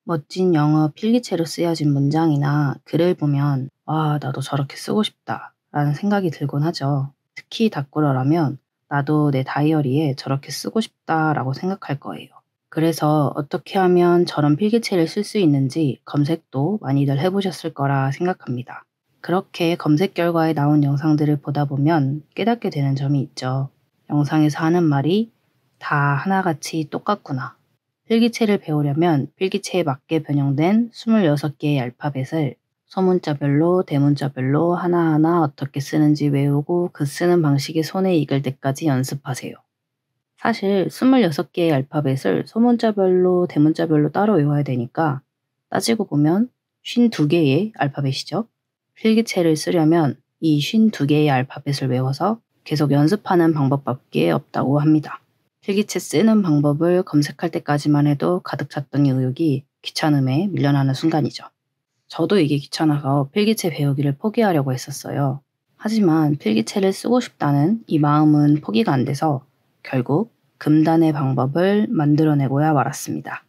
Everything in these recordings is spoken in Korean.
멋진 영어 필기체로 쓰여진 문장이나 글을 보면 와, 나도 저렇게 쓰고 싶다 라는 생각이 들곤 하죠. 특히 닥구러라면 나도 내 다이어리에 저렇게 쓰고 싶다 라고 생각할 거예요. 그래서 어떻게 하면 저런 필기체를 쓸 수 있는지 검색도 많이들 해보셨을 거라 생각합니다. 그렇게 검색 결과에 나온 영상들을 보다 보면 깨닫게 되는 점이 있죠. 영상에서 하는 말이 다 하나같이 똑같구나. 필기체를 배우려면 필기체에 맞게 변형된 26개의 알파벳을 소문자별로 대문자별로 하나하나 어떻게 쓰는지 외우고 그 쓰는 방식이 손에 익을 때까지 연습하세요. 사실 26개의 알파벳을 소문자별로 대문자별로 따로 외워야 되니까 따지고 보면 52개의 알파벳이죠. 필기체를 쓰려면 이 52개의 알파벳을 외워서 계속 연습하는 방법밖에 없다고 합니다. 필기체 쓰는 방법을 검색할 때까지만 해도 가득 찼던 의욕이 귀찮음에 밀려나는 순간이죠. 저도 이게 귀찮아서 필기체 배우기를 포기하려고 했었어요. 하지만 필기체를 쓰고 싶다는 이 마음은 포기가 안 돼서 결국 금단의 방법을 만들어내고야 말았습니다.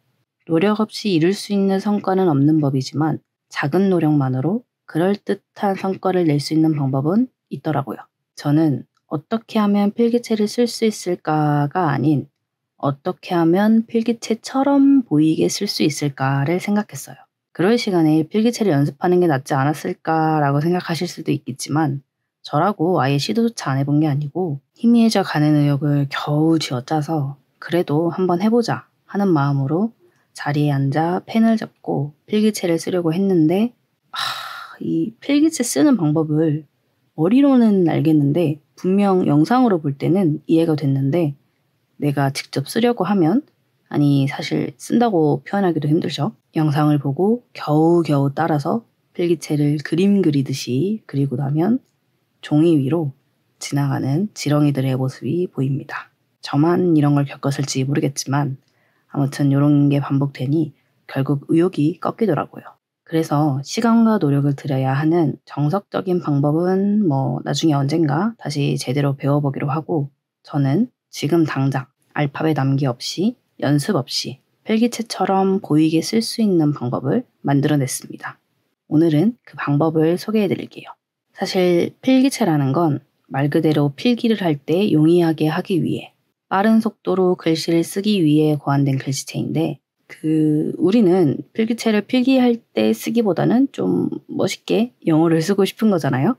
노력 없이 이룰 수 있는 성과는 없는 법이지만 작은 노력만으로 그럴듯한 성과를 낼 수 있는 방법은 있더라고요. 저는 어떻게 하면 필기체를 쓸 수 있을까가 아닌 어떻게 하면 필기체처럼 보이게 쓸 수 있을까를 생각했어요. 그럴 시간에 필기체를 연습하는 게 낫지 않았을까라고 생각하실 수도 있겠지만 저라고 아예 시도조차 안 해본 게 아니고 희미해져 가는 의욕을 겨우 쥐어짜서 그래도 한번 해보자 하는 마음으로 자리에 앉아 펜을 잡고 필기체를 쓰려고 했는데 이 필기체 쓰는 방법을 머리로는 알겠는데 분명 영상으로 볼 때는 이해가 됐는데 내가 직접 쓰려고 하면 아니 사실 쓴다고 표현하기도 힘들죠. 영상을 보고 겨우겨우 따라서 필기체를 그림 그리듯이 그리고 나면 종이 위로 지나가는 지렁이들의 모습이 보입니다. 저만 이런 걸 겪었을지 모르겠지만 아무튼 이런 게 반복되니 결국 의욕이 꺾이더라고요. 그래서 시간과 노력을 들여야 하는 정석적인 방법은 나중에 언젠가 다시 제대로 배워보기로 하고 저는 지금 당장 알파벳 암기 없이 연습 없이 필기체처럼 보이게 쓸 수 있는 방법을 만들어냈습니다. 오늘은 그 방법을 소개해드릴게요. 사실 필기체라는 건 말 그대로 필기를 할 때 용이하게 하기 위해 빠른 속도로 글씨를 쓰기 위해 고안된 글씨체인데 우리는 필기체를 필기할 때 쓰기보다는 좀 멋있게 영어를 쓰고 싶은 거잖아요.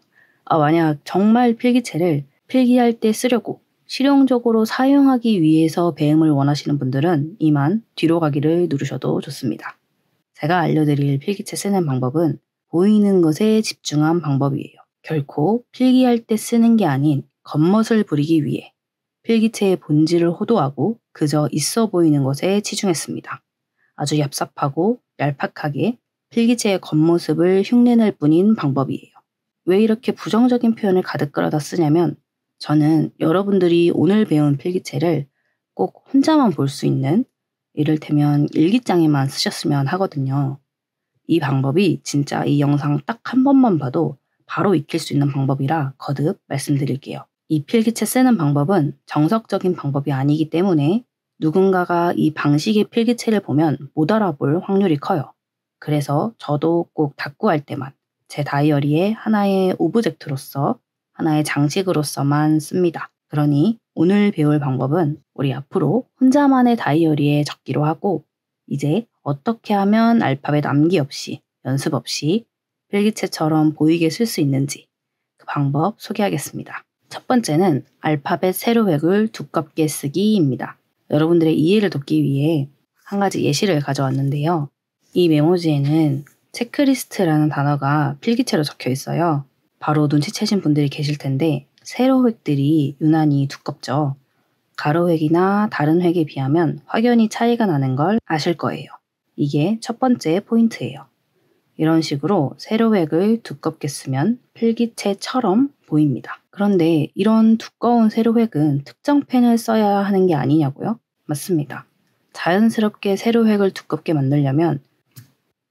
만약 정말 필기체를 필기할 때 쓰려고 실용적으로 사용하기 위해서 배움을 원하시는 분들은 이만 뒤로 가기를 누르셔도 좋습니다. 제가 알려드릴 필기체 쓰는 방법은 보이는 것에 집중한 방법이에요. 결코 필기할 때 쓰는 게 아닌 겉멋을 부리기 위해 필기체의 본질을 호도하고 그저 있어 보이는 것에 치중했습니다. 아주 얍삽하고 얄팍하게 필기체의 겉모습을 흉내낼 뿐인 방법이에요. 왜 이렇게 부정적인 표현을 가득 끌어다 쓰냐면 저는 여러분들이 오늘 배운 필기체를 꼭 혼자만 볼 수 있는 이를테면 일기장에만 쓰셨으면 하거든요. 이 방법이 진짜 이 영상 딱 한 번만 봐도 바로 익힐 수 있는 방법이라 거듭 말씀드릴게요. 이 필기체 쓰는 방법은 정석적인 방법이 아니기 때문에 누군가가 이 방식의 필기체를 보면 못 알아볼 확률이 커요. 그래서 저도 꼭 닥구할 때만 제 다이어리에 하나의 오브젝트로서 하나의 장식으로서만 씁니다. 그러니 오늘 배울 방법은 우리 앞으로 혼자만의 다이어리에 적기로 하고 이제 어떻게 하면 알파벳 암기 없이 연습 없이 필기체처럼 보이게 쓸 수 있는지 그 방법 소개하겠습니다. 첫 번째는 알파벳 세로획을 두껍게 쓰기입니다. 여러분들의 이해를 돕기 위해 한 가지 예시를 가져왔는데요. 이 메모지에는 체크리스트라는 단어가 필기체로 적혀 있어요. 바로 눈치채신 분들이 계실 텐데 세로획들이 유난히 두껍죠. 가로획이나 다른 획에 비하면 확연히 차이가 나는 걸 아실 거예요. 이게 첫 번째 포인트예요. 이런 식으로 세로획을 두껍게 쓰면 필기체처럼 보입니다. 그런데 이런 두꺼운 세로획은 특정 펜을 써야 하는 게 아니냐고요? 맞습니다. 자연스럽게 세로획을 두껍게 만들려면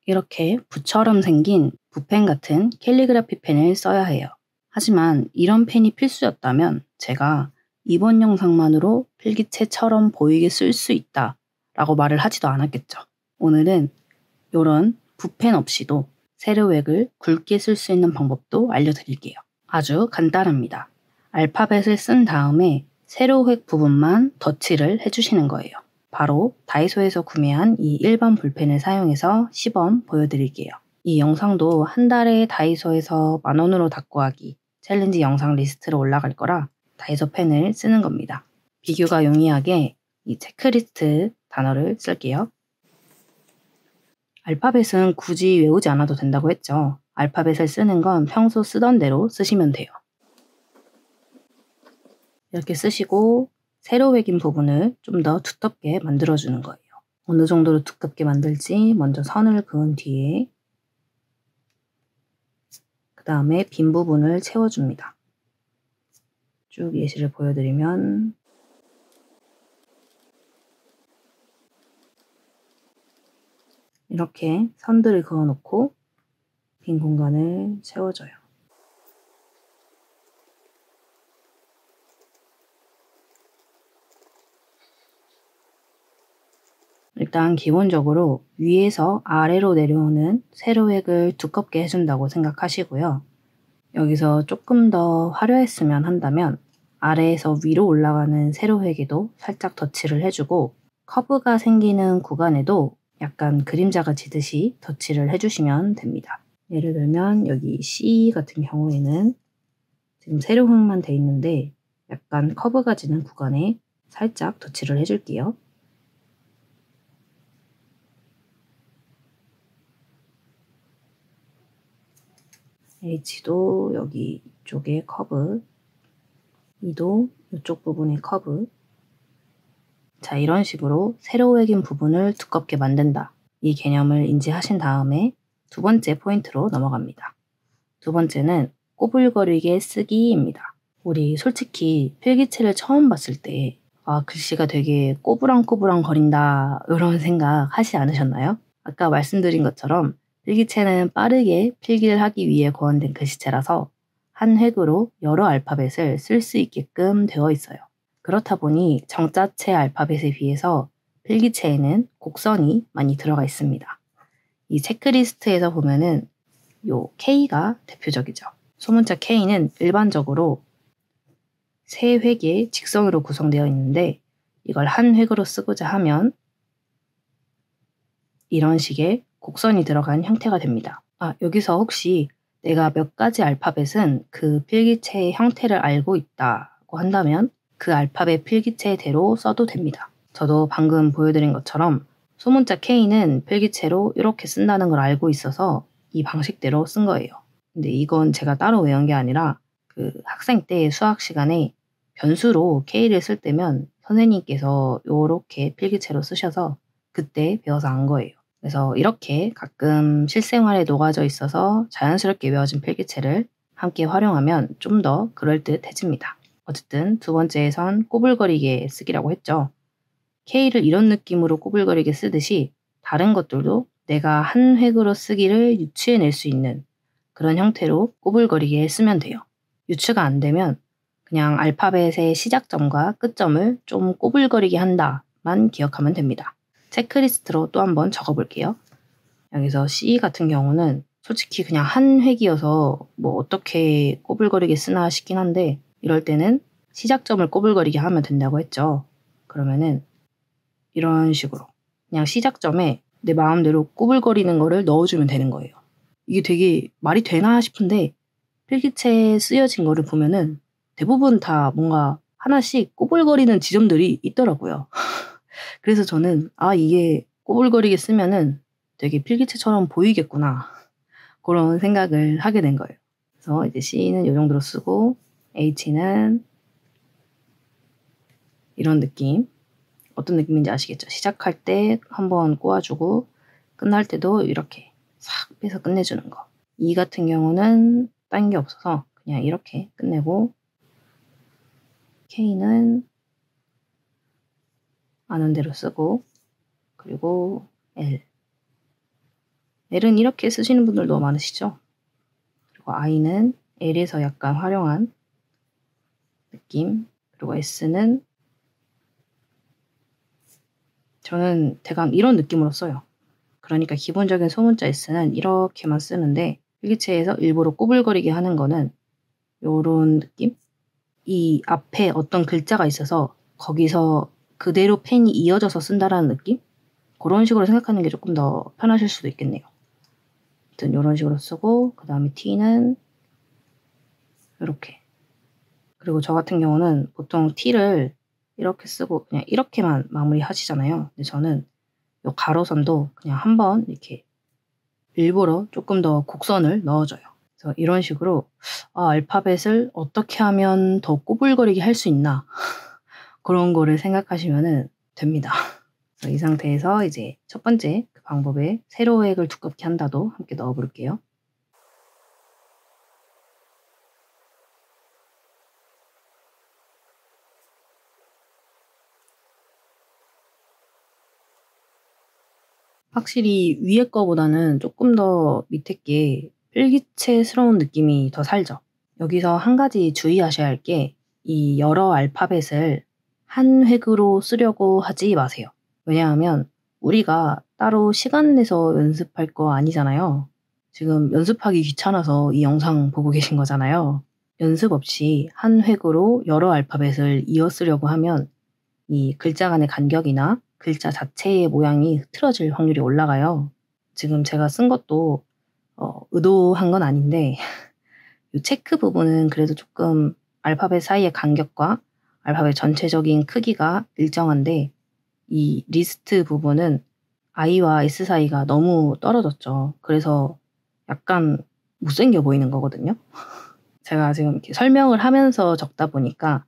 이렇게 붓처럼 생긴 붓펜 같은 캘리그라피 펜을 써야 해요. 하지만 이런 펜이 필수였다면 제가 이번 영상만으로 필기체처럼 보이게 쓸 수 있다 라고 말을 하지도 않았겠죠. 오늘은 이런 붓펜 없이도 세로획을 굵게 쓸 수 있는 방법도 알려드릴게요. 아주 간단합니다. 알파벳을 쓴 다음에 세로획 부분만 덧칠을 해주시는 거예요. 바로 다이소에서 구매한 이 일반 볼펜을 사용해서 시범 보여드릴게요. 이 영상도 한 달에 다이소에서 10,000원으로 닦고하기 챌린지 영상 리스트로 올라갈 거라 다이소 펜을 쓰는 겁니다. 비교가 용이하게 이 체크리스트 단어를 쓸게요. 알파벳은 굳이 외우지 않아도 된다고 했죠. 알파벳을 쓰는 건 평소 쓰던 대로 쓰시면 돼요. 이렇게 쓰시고 세로획인 부분을 좀 더 두텁게 만들어주는 거예요. 어느 정도로 두껍게 만들지 먼저 선을 그은 뒤에 그 다음에 빈 부분을 채워줍니다. 쭉 예시를 보여드리면 이렇게 선들을 그어놓고 빈 공간을 채워줘요. 일단 기본적으로 위에서 아래로 내려오는 세로획을 두껍게 해준다고 생각하시고요. 여기서 조금 더 화려했으면 한다면 아래에서 위로 올라가는 세로획에도 살짝 덧칠을 해주고 커브가 생기는 구간에도 약간 그림자가 지듯이 덧칠을 해주시면 됩니다. 예를 들면 여기 C 같은 경우에는 지금 세로획만 돼 있는데 약간 커브가 지는 구간에 살짝 덧칠을 해줄게요. H도 여기 이쪽에 커브, E도 이쪽 부분에 커브. 자, 이런 식으로 세로획인 부분을 두껍게 만든다. 이 개념을 인지하신 다음에 두 번째 포인트로 넘어갑니다. 두 번째는 꼬불거리게 쓰기입니다. 우리 솔직히 필기체를 처음 봤을 때 글씨가 되게 꼬부랑꼬부랑 거린다 이런 생각 하지 않으셨나요? 아까 말씀드린 것처럼 필기체는 빠르게 필기를 하기 위해 고안된 글씨체라서 한 획으로 여러 알파벳을 쓸 수 있게끔 되어 있어요. 그렇다 보니 정자체 알파벳에 비해서 필기체에는 곡선이 많이 들어가 있습니다. 이 체크리스트에서 보면은 요 K가 대표적이죠. 소문자 K는 일반적으로 세 획의 직선으로 구성되어 있는데 이걸 한 획으로 쓰고자 하면 이런 식의 곡선이 들어간 형태가 됩니다. 여기서 혹시 내가 몇 가지 알파벳은 그 필기체의 형태를 알고 있다고 한다면 그 알파벳 필기체대로 써도 됩니다. 저도 방금 보여드린 것처럼 소문자 K는 필기체로 이렇게 쓴다는 걸 알고 있어서 이 방식대로 쓴 거예요. 근데 이건 제가 따로 외운 게 아니라 그 학생 때 수학 시간에 변수로 K를 쓸 때면 선생님께서 이렇게 필기체로 쓰셔서 그때 배워서 안 거예요. 그래서 이렇게 가끔 실생활에 녹아져 있어서 자연스럽게 외워진 필기체를 함께 활용하면 좀 더 그럴듯해집니다. 어쨌든 두 번째에선 꼬불거리게 쓰기라고 했죠. K를 이런 느낌으로 꼬불거리게 쓰듯이 다른 것들도 내가 한 획으로 쓰기를 유추해낼 수 있는 그런 형태로 꼬불거리게 쓰면 돼요. 유추가 안 되면 그냥 알파벳의 시작점과 끝점을 좀 꼬불거리게 한다만 기억하면 됩니다. 체크리스트로 또 한번 적어볼게요. 여기서 C 같은 경우는 솔직히 그냥 한 획이어서 뭐 어떻게 꼬불거리게 쓰나 싶긴 한데 이럴 때는 시작점을 꼬불거리게 하면 된다고 했죠. 그러면은 이런 식으로 그냥 시작점에 내 마음대로 꼬불거리는 거를 넣어주면 되는 거예요. 이게 되게 말이 되나 싶은데 필기체에 쓰여진 거를 보면은 대부분 다 뭔가 하나씩 꼬불거리는 지점들이 있더라고요. 그래서 저는 이게 꼬불거리게 쓰면은 되게 필기체처럼 보이겠구나 그런 생각을 하게 된 거예요. 그래서 이제 C는 이 정도로 쓰고 H는 이런 느낌. 어떤 느낌인지 아시겠죠? 시작할 때 한번 꼬아주고 끝날 때도 이렇게 싹 빼서 끝내주는 거. E 같은 경우는 딴 게 없어서 그냥 이렇게 끝내고 K는 아는 대로 쓰고 그리고 L은 이렇게 쓰시는 분들도 많으시죠? 그리고 I는 L에서 약간 활용한 느낌. 그리고 S는 저는 대강 이런 느낌으로 써요. 그러니까 기본적인 소문자 S는 이렇게만 쓰는데 필기체에서 일부러 꼬불거리게 하는 거는 요런 느낌? 이 앞에 어떤 글자가 있어서 거기서 그대로 펜이 이어져서 쓴다라는 느낌? 그런 식으로 생각하는 게 조금 더 편하실 수도 있겠네요. 아무튼 요런 식으로 쓰고 그 다음에 T는 이렇게. 그리고 저 같은 경우는 보통 T를 이렇게 쓰고 그냥 이렇게만 마무리 하시잖아요. 근데 저는 요 가로선도 그냥 한번 이렇게 일부러 조금 더 곡선을 넣어줘요. 그래서 이런 식으로 알파벳을 어떻게 하면 더 꼬불거리게 할 수 있나 그런 거를 생각하시면 됩니다. 그래서 이 상태에서 이제 첫 번째 그 방법에 세로획을 두껍게 한다도 함께 넣어볼게요. 확실히 위에 거보다는 조금 더 밑에 게 필기체스러운 느낌이 더 살죠. 여기서 한 가지 주의하셔야 할 게 이 여러 알파벳을 한 획으로 쓰려고 하지 마세요. 왜냐하면 우리가 따로 시간 내서 연습할 거 아니잖아요. 지금 연습하기 귀찮아서 이 영상 보고 계신 거잖아요. 연습 없이 한 획으로 여러 알파벳을 이어 쓰려고 하면 이 글자 간의 간격이나 글자 자체의 모양이 흐트러질 확률이 올라가요. 지금 제가 쓴 것도 의도한 건 아닌데 이 체크 부분은 그래도 조금 알파벳 사이의 간격과 알파벳 전체적인 크기가 일정한데 이 리스트 부분은 I와 S 사이가 너무 떨어졌죠. 그래서 약간 못생겨 보이는 거거든요. 제가 지금 이렇게 설명을 하면서 적다 보니까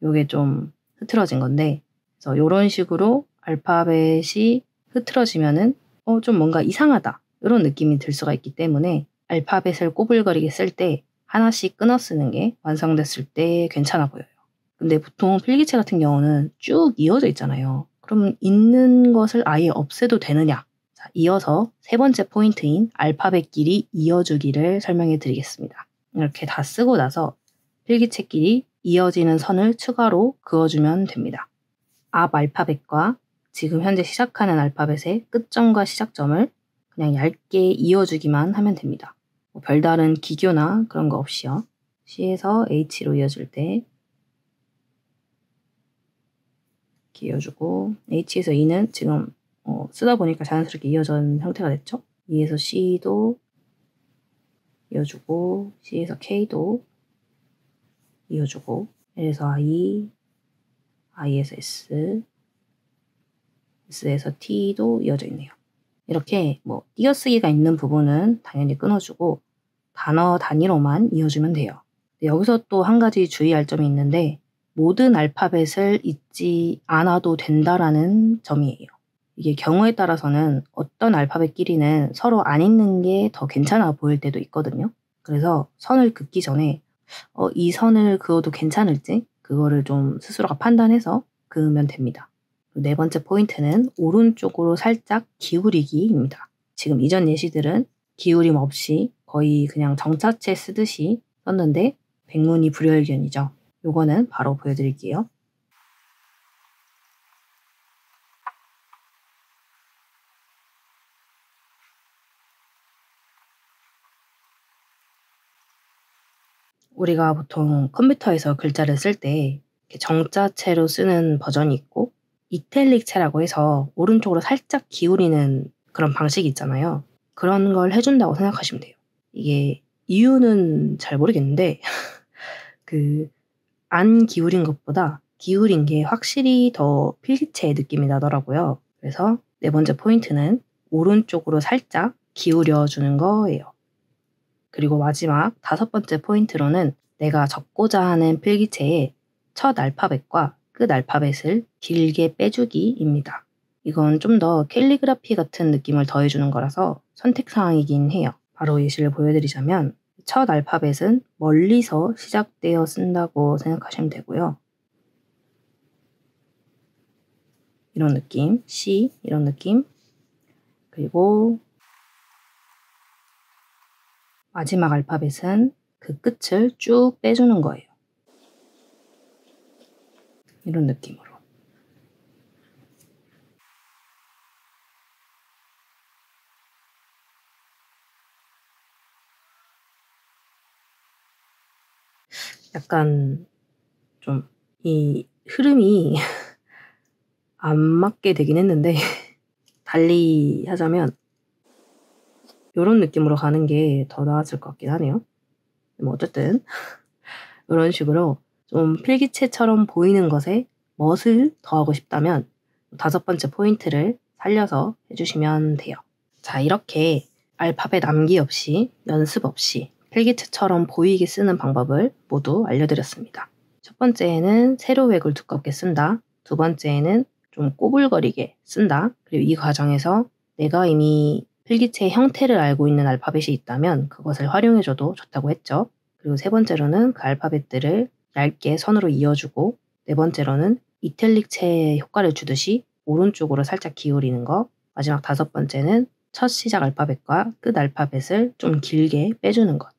요게 좀 흐트러진 건데 그래서 요런 식으로 알파벳이 흐트러지면은 좀 뭔가 이상하다 이런 느낌이 들 수가 있기 때문에 알파벳을 꼬불거리게 쓸 때 하나씩 끊어 쓰는 게 완성됐을 때 괜찮아 보여요. 근데 보통 필기체 같은 경우는 쭉 이어져 있잖아요. 그럼 있는 것을 아예 없애도 되느냐? 자, 이어서 세 번째 포인트인 알파벳끼리 이어주기를 설명해 드리겠습니다. 이렇게 다 쓰고 나서 필기체끼리 이어지는 선을 추가로 그어주면 됩니다. 앞 알파벳과 지금 현재 시작하는 알파벳의 끝점과 시작점을 그냥 얇게 이어주기만 하면 됩니다. 뭐 별다른 기교나 그런 거 없이요. C에서 H로 이어줄 때 이렇게 이어주고 H에서 E는 지금 쓰다 보니까 자연스럽게 이어진 형태가 됐죠. E에서 C도 이어주고 C에서 K도 이어주고 L에서 I, I에서 S, S에서 T도 이어져 있네요. 이렇게 뭐 띄어쓰기가 있는 부분은 당연히 끊어주고 단어 단위로만 이어주면 돼요. 여기서 또 한 가지 주의할 점이 있는데 모든 알파벳을 잊지 않아도 된다라는 점이에요. 이게 경우에 따라서는 어떤 알파벳끼리는 서로 안 읽는 게 더 괜찮아 보일 때도 있거든요. 그래서 선을 긋기 전에 이 선을 그어도 괜찮을지 그거를 좀 스스로가 판단해서 그으면 됩니다. 네 번째 포인트는 오른쪽으로 살짝 기울이기입니다. 지금 이전 예시들은 기울임 없이 거의 그냥 정자체 쓰듯이 썼는데 백문이 불여일견이죠. 요거는 바로 보여드릴게요. 우리가 보통 컴퓨터에서 글자를 쓸 때 정자체로 쓰는 버전이 있고 이탈릭체라고 해서 오른쪽으로 살짝 기울이는 그런 방식이 있잖아요. 그런 걸 해준다고 생각하시면 돼요. 이게 이유는 잘 모르겠는데 안 기울인 것보다 기울인 게 확실히 더 필기체의 느낌이 나더라고요. 그래서 네 번째 포인트는 오른쪽으로 살짝 기울여 주는 거예요. 그리고 마지막 다섯 번째 포인트로는 내가 적고자 하는 필기체의 첫 알파벳과 끝 알파벳을 길게 빼주기입니다. 이건 좀 더 캘리그라피 같은 느낌을 더해주는 거라서 선택사항이긴 해요. 바로 예시를 보여드리자면 첫 알파벳은 멀리서 시작되어 쓴다고 생각하시면 되고요. 이런 느낌, C 이런 느낌, 그리고 마지막 알파벳은 그 끝을 쭉 빼주는 거예요. 이런 느낌으로. 약간 좀 이 흐름이 안 맞게 되긴 했는데 달리 하자면 요런 느낌으로 가는 게 더 나았을 것 같긴 하네요. 뭐 어쨌든 요런 식으로 좀 필기체처럼 보이는 것에 멋을 더하고 싶다면 5번째 포인트를 살려서 해주시면 돼요. 자, 이렇게 알파벳 암기 없이 연습 없이 필기체처럼 보이게 쓰는 방법을 모두 알려드렸습니다. 첫 번째에는 세로획을 두껍게 쓴다. 두 번째에는 좀 꼬불거리게 쓴다. 그리고 이 과정에서 내가 이미 필기체의 형태를 알고 있는 알파벳이 있다면 그것을 활용해줘도 좋다고 했죠. 그리고 세 번째로는 그 알파벳들을 얇게 선으로 이어주고, 네 번째로는 이탈릭체에 효과를 주듯이 오른쪽으로 살짝 기울이는 거, 마지막 5번째는 첫 시작 알파벳과 끝 알파벳을 좀 길게 빼주는 것.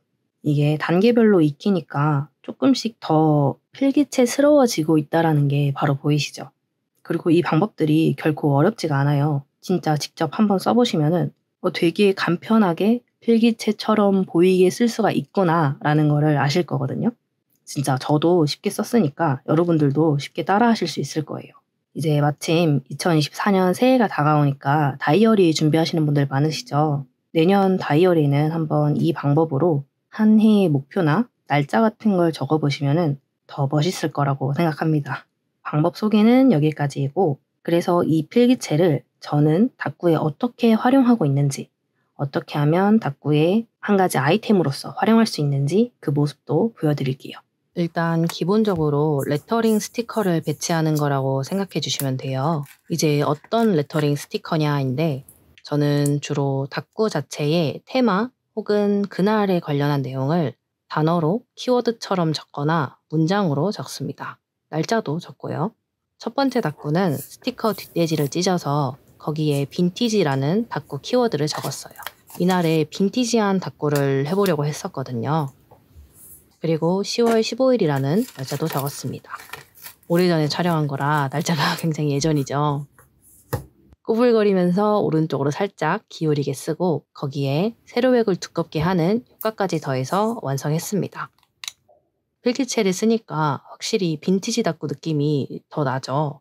이게 단계별로 익히니까 조금씩 더 필기체스러워지고 있다는 게 바로 보이시죠? 그리고 이 방법들이 결코 어렵지가 않아요. 진짜 직접 한번 써보시면은 되게 간편하게 필기체처럼 보이게 쓸 수가 있구나라는 거를 아실 거거든요. 진짜 저도 쉽게 썼으니까 여러분들도 쉽게 따라하실 수 있을 거예요. 이제 마침 2024년 새해가 다가오니까 다이어리 준비하시는 분들 많으시죠? 내년 다이어리는 한번 이 방법으로 한 해의 목표나 날짜 같은 걸 적어보시면은 더 멋있을 거라고 생각합니다. 방법 소개는 여기까지이고, 그래서 이 필기체를 저는 다꾸에 어떻게 활용하고 있는지, 어떻게 하면 다꾸의 한 가지 아이템으로서 활용할 수 있는지 그 모습도 보여드릴게요. 일단 기본적으로 레터링 스티커를 배치하는 거라고 생각해 주시면 돼요. 이제 어떤 레터링 스티커냐인데, 저는 주로 다꾸 자체의 테마 혹은 그날에 관련한 내용을 단어로 키워드처럼 적거나 문장으로 적습니다. 날짜도 적고요. 첫 번째 다꾸는 스티커 뒷돼지를 찢어서 거기에 빈티지라는 다꾸 키워드를 적었어요. 이날에 빈티지한 다꾸를 해보려고 했었거든요. 그리고 10월 15일이라는 날짜도 적었습니다. 오래전에 촬영한 거라 날짜가 굉장히 예전이죠. 꾸불거리면서 오른쪽으로 살짝 기울이게 쓰고 거기에 세로획을 두껍게 하는 효과까지 더해서 완성했습니다. 필기체를 쓰니까 확실히 빈티지 다꾸 느낌이 더 나죠.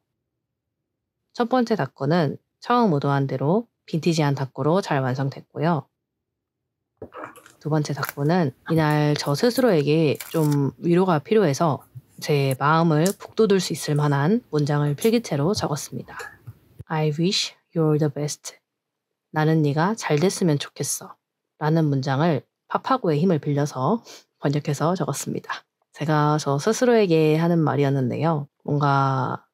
첫 번째 다꾸는 처음 의도한 대로 빈티지한 다꾸로 잘 완성됐고요. 두 번째 다꾸는 이날 저 스스로에게 좀 위로가 필요해서 제 마음을 북돋을 수 있을 만한 문장을 필기체로 적었습니다. I wish you're the best. 나는 네가 잘 됐으면 좋겠어. 라는 문장을 파파고의 힘을 빌려서 번역해서 적었습니다. 제가 저 스스로에게 하는 말이었는데요. 뭔가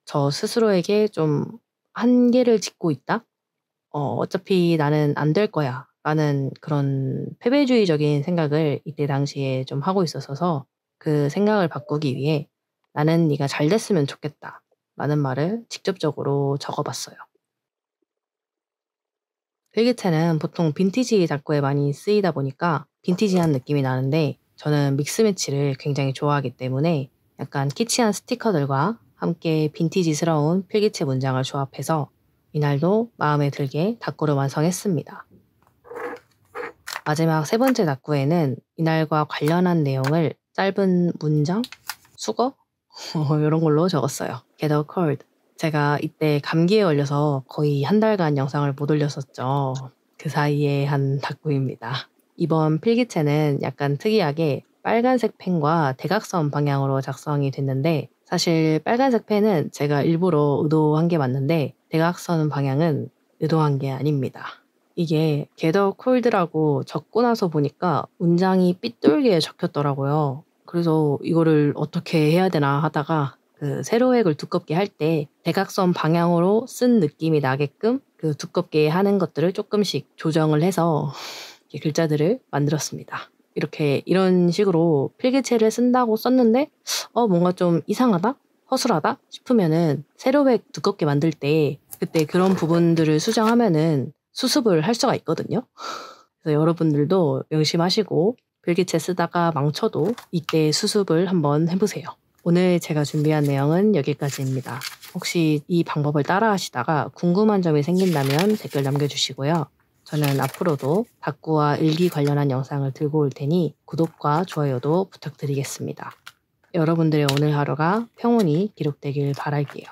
저 스스로에게 좀 한계를 짓고 있다? 어차피 나는 안 될 거야. 라는 그런 패배주의적인 생각을 이때 당시에 좀 하고 있었어서 그 생각을 바꾸기 위해 나는 네가 잘 됐으면 좋겠다. 라는 말을 직접적으로 적어봤어요. 필기체는 보통 빈티지 다꾸에 많이 쓰이다 보니까 빈티지한 느낌이 나는데 저는 믹스매치를 굉장히 좋아하기 때문에 약간 키치한 스티커들과 함께 빈티지스러운 필기체 문장을 조합해서 이날도 마음에 들게 다꾸를 완성했습니다. 마지막 세 번째 다꾸에는 이날과 관련한 내용을 짧은 문장, 수거 이런 걸로 적었어요. Get a cold. 제가 이때 감기에 걸려서 거의 한 달간 영상을 못 올렸었죠. 그 사이에 한 다꾸입니다. 이번 필기체는 약간 특이하게 빨간색 펜과 대각선 방향으로 작성이 됐는데 사실 빨간색 펜은 제가 일부러 의도한 게 맞는데 대각선 방향은 의도한 게 아닙니다. 이게 Get a cold라고 적고 나서 보니까 문장이 삐뚤게 적혔더라고요. 그래서 이거를 어떻게 해야 되나 하다가 그 세로획을 두껍게 할 때 대각선 방향으로 쓴 느낌이 나게끔 그 두껍게 하는 것들을 조금씩 조정을 해서 글자들을 만들었습니다. 이런 식으로 필기체를 쓴다고 썼는데 뭔가 좀 이상하다? 허술하다? 싶으면은 세로획 두껍게 만들 때 그때 그런 부분들을 수정하면은 수습을 할 수가 있거든요. 그래서 여러분들도 명심하시고 필기체 쓰다가 망쳐도 이때 수습을 한번 해보세요. 오늘 제가 준비한 내용은 여기까지입니다. 혹시 이 방법을 따라 하시다가 궁금한 점이 생긴다면 댓글 남겨주시고요. 저는 앞으로도 다꾸와 일기 관련한 영상을 들고 올 테니 구독과 좋아요도 부탁드리겠습니다. 여러분들의 오늘 하루가 평온히 기록되길 바랄게요.